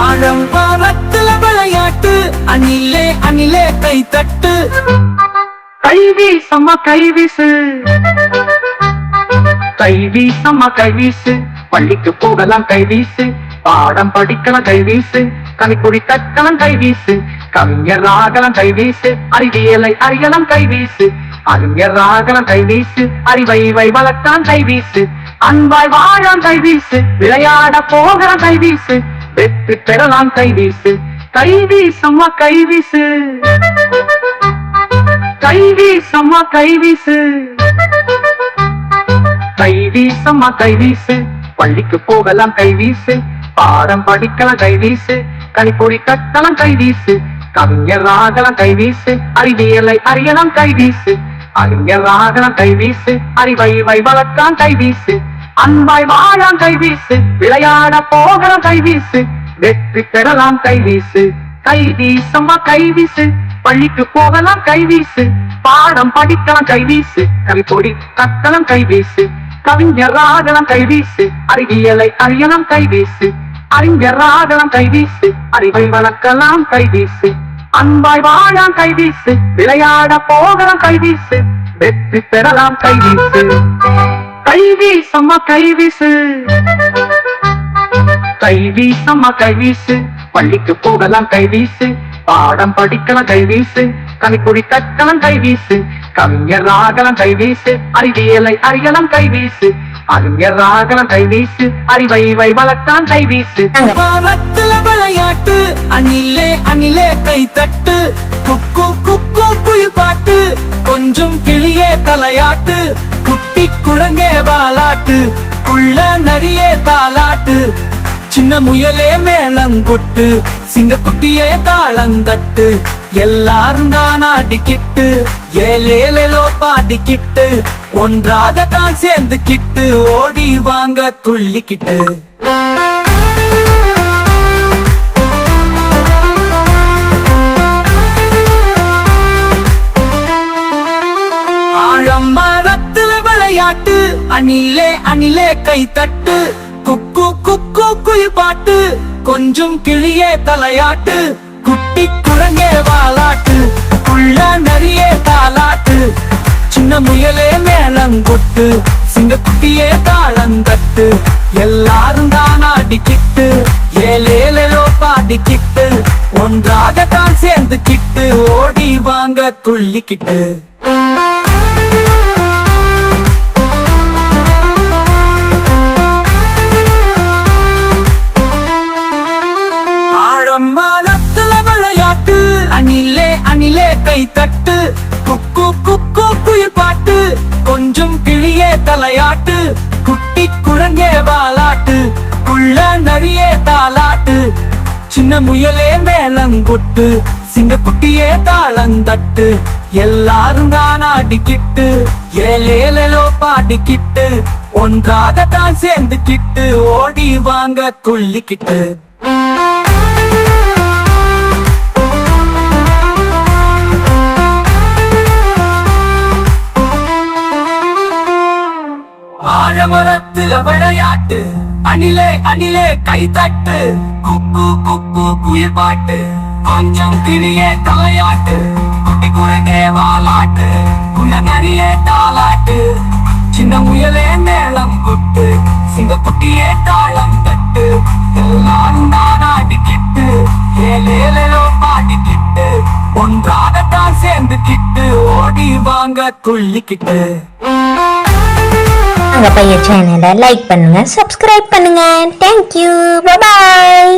ஆழம்பாலத்துல விளையாட்டு அணிலே அணிலே கை தட்டு கைவீசம்மா கைவீசு கைவீசம்மா கைவீசு பள்ளிக்கு போகலாம் கைவீசு பாடம் படிக்கலாம் கைவீசு கனிக்குடி தக்கலாம் கைவீசு கவிஞராகலாம் கைவீசு அறிவியலை அறியலாம் கைவீசு அறிஞராகலாம் கைவீசு அறிவை வளர்க்கலாம் கைவீசு அன்பாய் வாழலாம் கைவீசு விளையாட போகலாம் கைவீசு வெற்றி பெறலாம் கைவீசு கைவீசம்மா கைவீசு கைவீசம்மா கைவீசு கைவீசம்மா கைவீசு பள்ளிக்கு போகலாம் கைவீசு பாடம் படிக்கலாம் கைவீசு கனிப்பொடி கட்டலாம் கைவீசு கவிஞராகலாம் கைவீசு அறிவியலை அறியலாம் கைவீசு அறிஞராகலாம் கைவீசு அறிவை வளர்க்கலாம் கைவீசு அன்பாய் வாழலாம் கைவீசு விளையாட போகலாம் கைவீசு வெற்றி பெறலாம் கைவீசு கைவீசம்மா கைவீசு பள்ளிக்கு போகலாம் கைவீசு பாடம் படிக்கலாம் கைவீசு கவிப்பொடி கட்டலாம் கைவீசு கவிஞராகலாம் கைவீசு அறிவியலை அறியலாம் கைவீசு அறிஞராகலாம் கைவீசு அறிவை வளர்க்கலாம் கைவீசு அன்பாய் வாழலாம் கைவீசு விளையாட போகலாம் கைவீசு வெற்றி பெறலாம் கைவீசு கைவீசம்மா கைவீசு கைவீசம்மா கைவீசு பள்ளிக்கு போகலாம் கைவீசு பாடம் படிக்கலாம் கைவீசு கனிக்குடி தக்கலாம் கைவீசு கவிஞராகலாம் கைவீசு அறிவியலை அறியலாம் கைவீசு அறிஞராகலாம் கைவீசு அறிவை வளர்க்கலாம் கைவீசு வானத்துல விளையாட்டு அணிலே அணிலே கை தட்டு குக்கு குக்கு குயில் பாட்டு கொஞ்சம் கிளியே தலையாட்டு குட்டி குழங்கே வாலாட்டு குள்ள நரியே தாலாட்டு சின்ன முயலே மேளங்கொட்டு சிங்கக்குட்டியே தாளந்தட்டு எல்லாரும் தான் ஆடிக்கிட்டு ஏலேலோ பாடிக்கிட்டு ஒன்றாக தான் சேர்ந்துக்கிட்டு ஓடி வாங்க துள்ளிக்கிட்டு ஆழம் மரத்துல விளையாட்டு அணிலே அணிலே கை தட்டு குக்கு குக்கு குயில் பாட்டு கொஞ்சம் கிளியே தலையாட்டு குட்டி குழங்கே வாலாட்டு குள்ள நரியே தாலாட்டு சின்ன முயலே மேளங்கொட்டு சிங்கக்குட்டியே தாளந்தட்டு எல்லாரும் தான் ஆடிக்கிட்டு ஏலேலோ பாடிக்கிட்டு ஒன்றாக தான் சேர்ந்துக்கிட்டு ஓடி வாங்க துள்ளிக்கிட்டு மானத்துல விளையாட்டு அணிலே அணிலே கை தட்டு குக்கு குக்கு குயில் பாட்டு கொஞ்சம் கிளியே தலையாட்டு குட்டி குழங்கே வாலாட்டு குள்ள நரியே தாலாட்டு சின்ன முயலே மேளங்கொட்டு சிங்கக்குட்டியே தாளந்தட்டு எல்லாரும் தான் ஆடிக்கிட்டு ஏலேலோ பாடிக்கிட்டு ஒன்றாக தான் சேர்ந்துக்கிட்டு ஓடி வாங்க துள்ளிக்கிட்டு ஆழமரத்துல விளையாட்டு அணிலே அணிலே கை தட்டு குக்கு குக்கு குயில் பாட்டு கொஞ்சம் கிளியே தலையாட்டு குட்டி குழந்தை வாலாட்டு குள்ள நரியே தாலாட்டு சின்ன முயலே மேளம் கொட்டு சிங்கக்குட்டியே தாளம் தட்டு எல்லாரும் தான் ஆடிக்கிட்டு ஏலேலோ பாடிக்கிட்டு ஒன்றாகத்தான் சேர்ந்துக்கிட்டு ஓடி வாங்க துள்ளிக்கிட்டு பையன் சேனலை லைக் பண்ணுங்க, சப்ஸ்கிரைப் பண்ணுங்க. Thank you, bye bye.